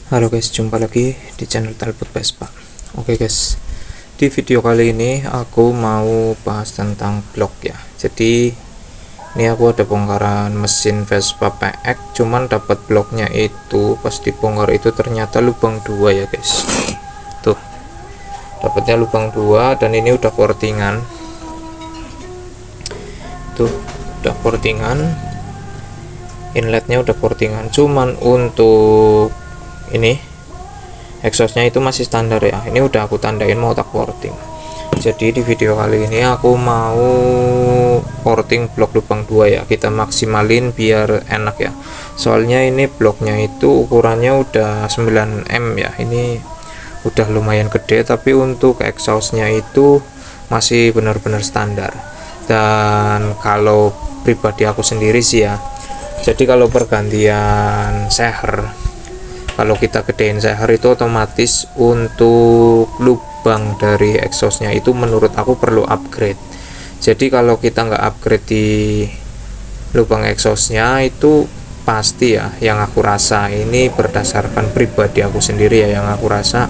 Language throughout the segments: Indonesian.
Halo guys, jumpa lagi di channel Talbot Vespa. Oke guys, di video kali ini aku mau bahas tentang blok ya. Jadi ini aku ada bongkaran mesin Vespa PX, cuman dapat bloknya itu pas dibongkar itu ternyata lubang 2 ya guys. Tuh, dapatnya lubang 2 dan ini udah portingan. Tuh, udah portingan. Inletnya udah portingan, cuman untuk ini exhaustnya itu masih standar ya. Ini udah aku tandain mau tak porting. Jadi di video kali ini aku mau porting blok lubang 2 ya, kita maksimalin biar enak ya. Soalnya ini bloknya itu ukurannya udah 9M ya, ini udah lumayan gede, tapi untuk exhaustnya itu masih benar-benar standar. Dan kalau pribadi aku sendiri sih ya, jadi kalau pergantian seher, kalau kita gedein seher itu otomatis untuk lubang dari exhaustnya itu menurut aku perlu upgrade. Jadi kalau kita nggak upgrade di lubang exhaustnya itu pasti ya, yang aku rasa ini berdasarkan pribadi aku sendiri ya, yang aku rasa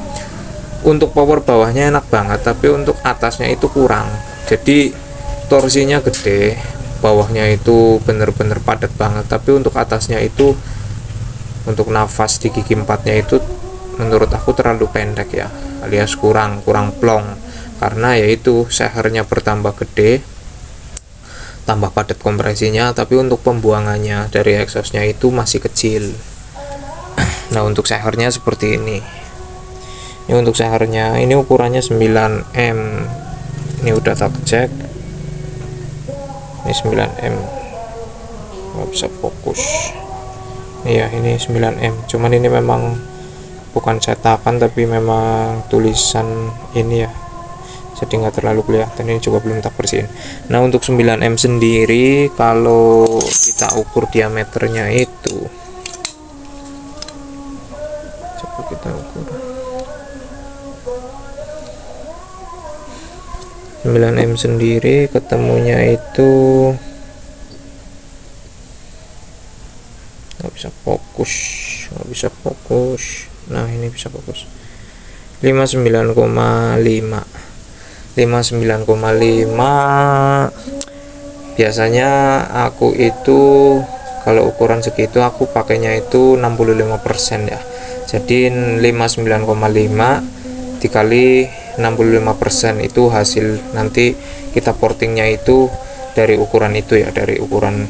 untuk power bawahnya enak banget, tapi untuk atasnya itu kurang. Jadi torsinya gede, bawahnya itu bener-bener padat banget, tapi untuk atasnya itu, untuk nafas di gigi empatnya itu menurut aku terlalu pendek ya, alias kurang plong, karena yaitu sehernya bertambah gede, tambah padat kompresinya, tapi untuk pembuangannya dari exhaustnya itu masih kecil. Nah untuk sehernya seperti ini untuk sehernya ini ukurannya 9M. Ini udah tak cek, ini 9M, nggak bisa fokus. Iya ini 9M, cuman ini memang bukan cetakan tapi memang tulisan ini ya, jadi nggak terlalu kelihatan. Ini juga belum tak bersihin. Nah untuk 9M sendiri kalau kita ukur diameternya itu, coba kita ukur 9M sendiri ketemunya itu nggak bisa fokus. Nah ini bisa fokus, 59,5 biasanya aku itu kalau ukuran segitu aku pakainya itu 65% ya. Jadi 59,5 dikali 65% itu hasil nanti kita portingnya itu dari ukuran itu ya, dari ukuran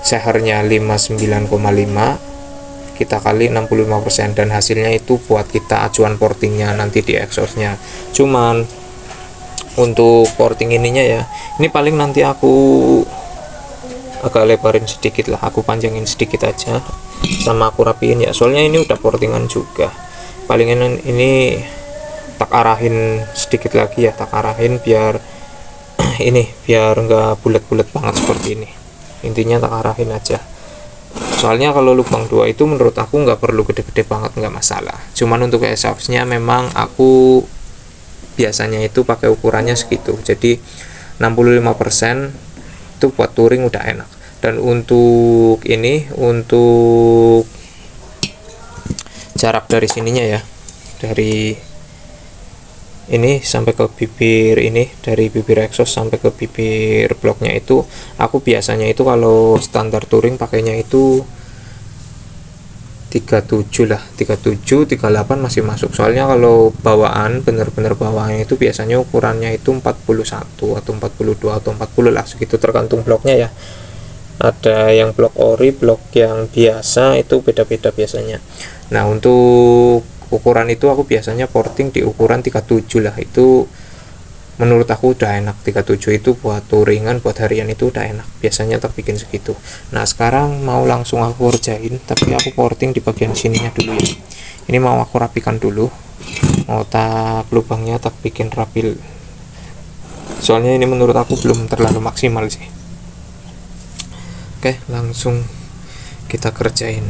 sehernya 59,5 kita kali 65%, dan hasilnya itu buat kita acuan portingnya nanti di exhaustnya. Cuman untuk porting ininya ya, ini paling nanti aku agak lebarin sedikit lah, aku panjangin sedikit aja sama aku rapiin ya, soalnya ini udah portingan juga. Palingan ini tak arahin sedikit lagi ya, tak arahin biar ini biar enggak bulat-bulat banget seperti ini. Intinya tak arahin aja, soalnya kalau lubang 2 itu menurut aku nggak perlu gede-gede banget, nggak masalah. Cuman untuk exhaustnya memang aku biasanya itu pakai ukurannya segitu, jadi 65% itu buat touring udah enak. Dan untuk ini, untuk jarak dari sininya ya, dari ini sampai ke bibir ini, dari bibir exhaust sampai ke bibir bloknya itu, aku biasanya itu kalau standar touring pakainya itu 37 lah, 37 38 masih masuk. Soalnya kalau bawaan, bener-bener bawaan itu biasanya ukurannya itu 41 atau 42 atau 40 lah, segitu tergantung bloknya ya. Ada yang blok ori, blok yang biasa itu beda-beda biasanya. Nah untuk ukuran itu aku biasanya porting di ukuran 37 lah, itu menurut aku udah enak. 37 itu buat touringan, buat harian itu udah enak, biasanya tak bikin segitu. Nah sekarang mau langsung aku kerjain, tapi aku porting di bagian sininya dulu ya. Ini mau aku rapikan dulu, mau tak lubangnya tak bikin rapi, soalnya ini menurut aku belum terlalu maksimal sih. Oke langsung kita kerjain.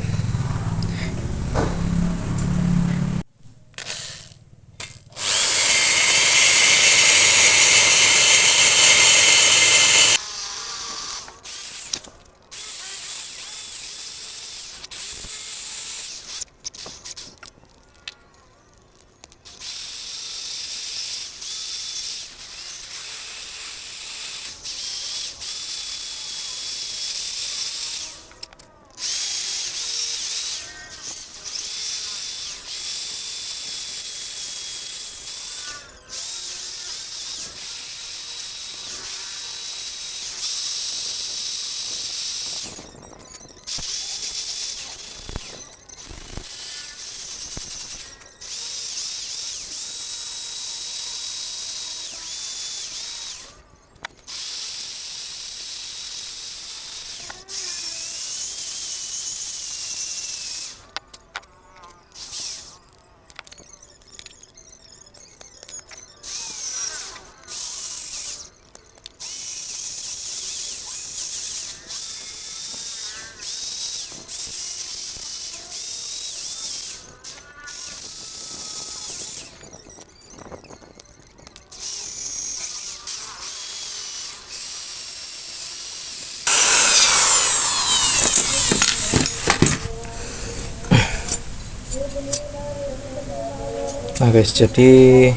Nah guys, jadi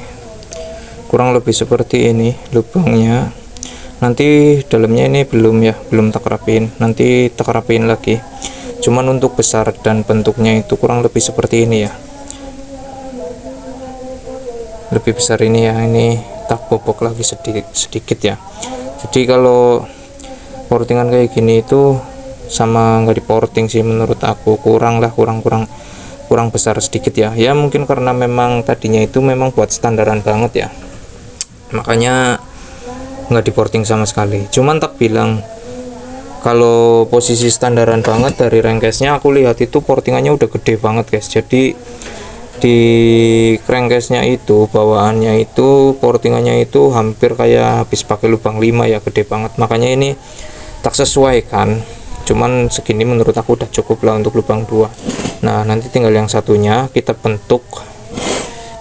kurang lebih seperti ini lubangnya. Nanti dalamnya ini belum tak rapin, nanti tak rapin lagi. Cuman untuk besar dan bentuknya itu kurang lebih seperti ini ya, lebih besar ini ya. Ini tak bobok lagi sedikit ya. Jadi kalau portingan kayak gini itu sama nggak diporting sih menurut aku, kurang besar sedikit ya. Ya mungkin karena memang tadinya itu memang buat standaran banget ya, makanya nggak diporting sama sekali. Cuman tak bilang kalau posisi standaran banget dari crankcase-nya, aku lihat itu portingannya udah gede banget guys. Jadi di crankcase-nya itu bawaannya itu portingannya itu hampir kayak habis pakai lubang 5 ya, gede banget. Makanya ini tak sesuai kan, cuman segini menurut aku udah cukup lah untuk lubang 2. Nah nanti tinggal yang satunya kita bentuk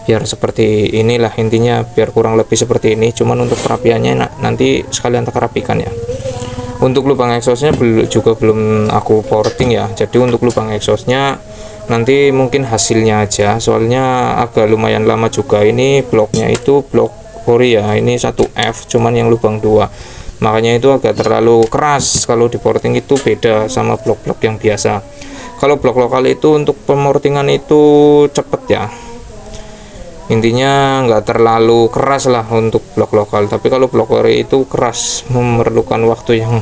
biar seperti inilah, intinya biar kurang lebih seperti ini. Cuman untuk perapiannya nanti sekalian tak rapikan ya. Untuk lubang exhaustnya juga belum aku porting ya. Jadi untuk lubang exhaustnya nanti mungkin hasilnya aja, soalnya agak lumayan lama juga. Ini bloknya itu blok Korea, ini 1F cuman yang lubang 2, makanya itu agak terlalu keras. Kalau di porting itu beda sama blok-blok yang biasa. Kalau blok lokal itu untuk pemortingan itu cepet ya, intinya nggak terlalu keras lah untuk blok lokal. Tapi kalau blok Korea itu keras, memerlukan waktu yang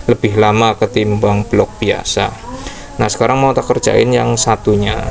lebih lama ketimbang blok biasa. Nah sekarang mau tak kerjain yang satunya.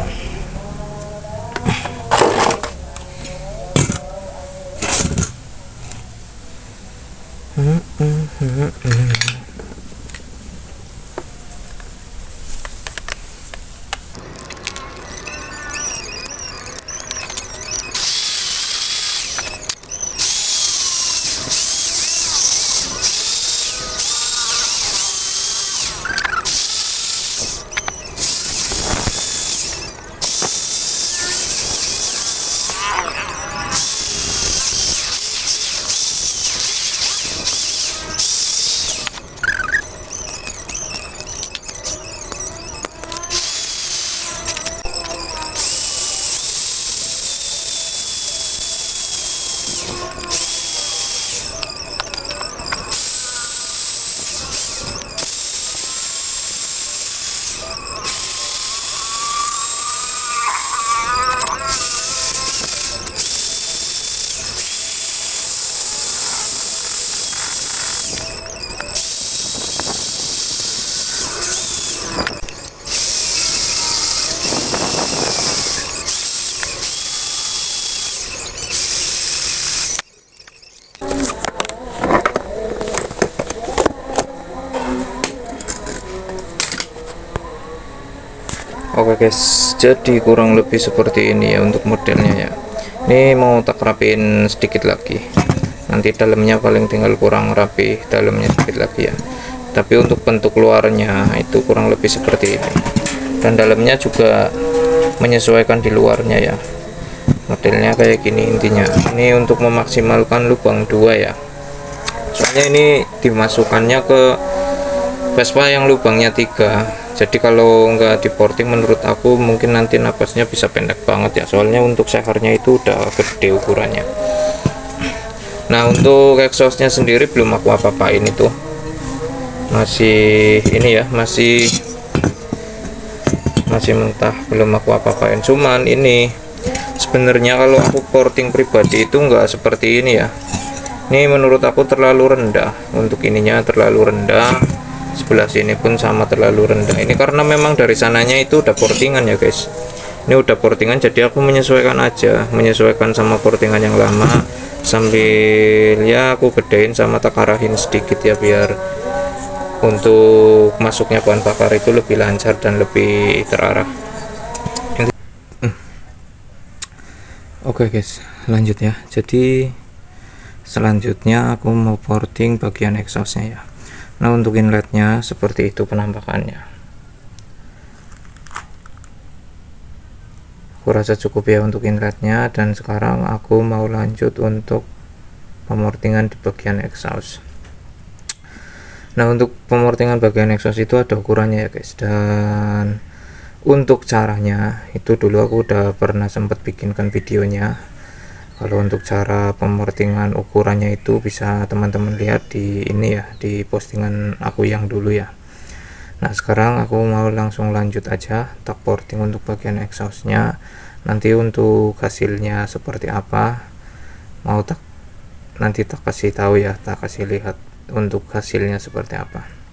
Oke guys, jadi kurang lebih seperti ini ya untuk modelnya ya. Ini mau tak rapiin sedikit lagi, nanti dalamnya paling tinggal kurang rapi dalamnya sedikit lagi ya. Tapi untuk bentuk luarnya itu kurang lebih seperti ini, dan dalamnya juga menyesuaikan di luarnya ya, modelnya kayak gini. Intinya ini untuk memaksimalkan lubang 2 ya, soalnya ini dimasukkannya ke Vespa yang lubangnya 3. Jadi kalau nggak diporting menurut aku mungkin nanti napasnya bisa pendek banget ya, soalnya untuk sehernya itu udah gede ukurannya. Nah untuk exhaustnya sendiri belum aku apa-apain, itu masih ini ya, masih mentah, belum aku apa-apain. Cuman ini sebenarnya kalau aku porting pribadi itu nggak seperti ini ya. Ini menurut aku terlalu rendah, untuk ininya terlalu rendah, sebelah sini pun sama terlalu rendah. Ini karena memang dari sananya itu udah portingan ya guys, ini udah portingan, jadi aku menyesuaikan aja, menyesuaikan sama portingan yang lama, sambil ya aku gedein sama tak arahin sedikit ya, biar untuk masuknya bahan bakar itu lebih lancar dan lebih terarah. Oke guys, lanjut ya. Jadi selanjutnya aku mau porting bagian exhaustnya ya. Nah untuk inletnya seperti itu penampakannya. Aku rasa cukup ya untuk inletnya, dan sekarang aku mau lanjut untuk pemortingan di bagian exhaust. Nah untuk pemortingan bagian exhaust itu ada ukurannya ya guys, dan Untuk caranya itu dulu aku udah pernah sempat bikinkan videonya. Kalau untuk cara pemertingan ukurannya itu bisa teman-teman lihat di ini ya, di postingan aku yang dulu ya. Nah sekarang aku mau langsung lanjut aja tak porting untuk bagian exhaustnya. Nanti untuk hasilnya seperti apa mau nanti tak kasih tahu ya, tak kasih lihat untuk hasilnya seperti apa.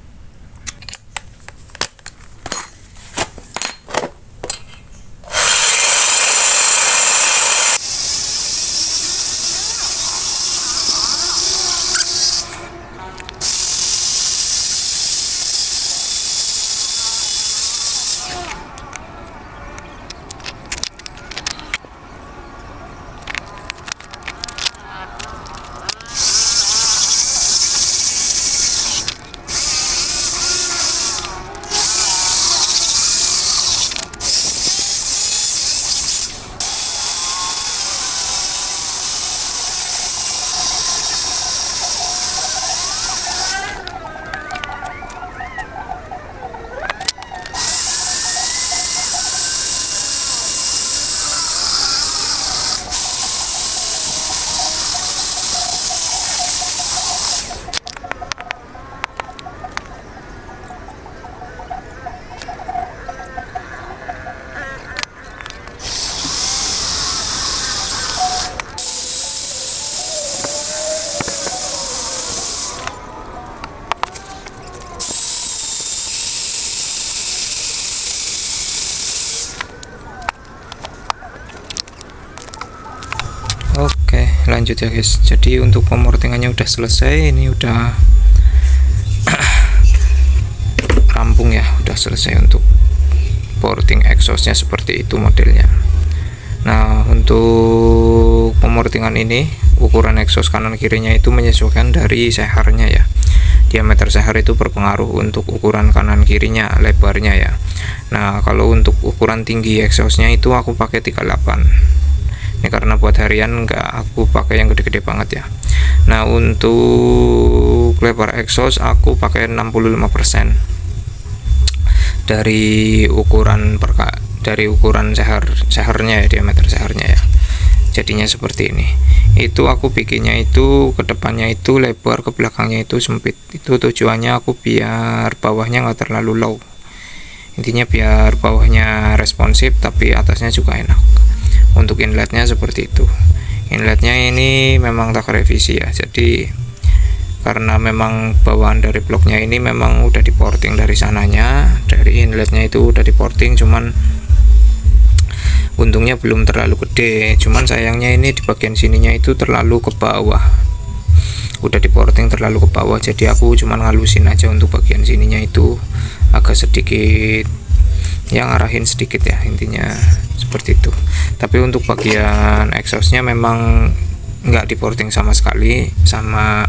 Oke, lanjut ya guys. Jadi untuk pemortingannya udah selesai, ini udah rampung ya, udah selesai untuk porting exhaustnya seperti itu modelnya. Nah untuk pemortingan ini ukuran exhaust kanan kirinya itu menyesuaikan dari seharnya ya. Diameter sehar itu berpengaruh untuk ukuran kanan kirinya, lebarnya ya. Nah kalau untuk ukuran tinggi exhaustnya itu aku pakai 38. Ini karena buat harian nggak aku pakai yang gede-gede banget ya. Nah untuk lebar exhaust aku pakai 65% dari ukuran seharnya ya, diameter seharnya ya. Jadinya seperti ini. Itu aku bikinnya itu ke depannya itu lebar, ke belakangnya itu sempit. Itu tujuannya aku biar bawahnya nggak terlalu low. Intinya biar bawahnya responsif tapi atasnya juga enak. Untuk inletnya seperti itu. Inletnya ini memang tak revisi ya, jadi karena memang bawaan dari bloknya ini memang udah diporting dari sananya, dari inletnya itu udah diporting, cuman untungnya belum terlalu gede, cuman sayangnya ini di bagian sininya itu terlalu ke bawah, udah diporting terlalu ke bawah, jadi aku cuman ngalusin aja untuk bagian sininya itu agak sedikit yang ngarahin sedikit ya, intinya seperti itu. Tapi untuk bagian exhaustnya memang nggak diporting sama sekali, sama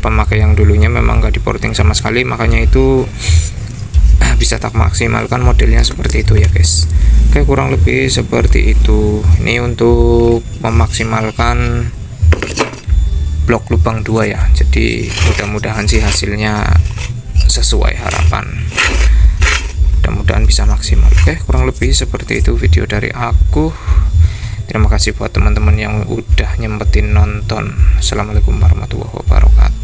pemakai yang dulunya memang nggak diporting sama sekali, makanya itu bisa tak maksimalkan modelnya seperti itu ya guys. Oke, kurang lebih seperti itu. Ini untuk memaksimalkan blok lubang 2 ya, jadi mudah-mudahan sih hasilnya sesuai harapan, mudah-mudahan bisa maksimal. Oke, kurang lebih seperti itu video dari aku. Terima kasih buat teman-teman yang udah nyempetin nonton. Assalamualaikum warahmatullahi wabarakatuh.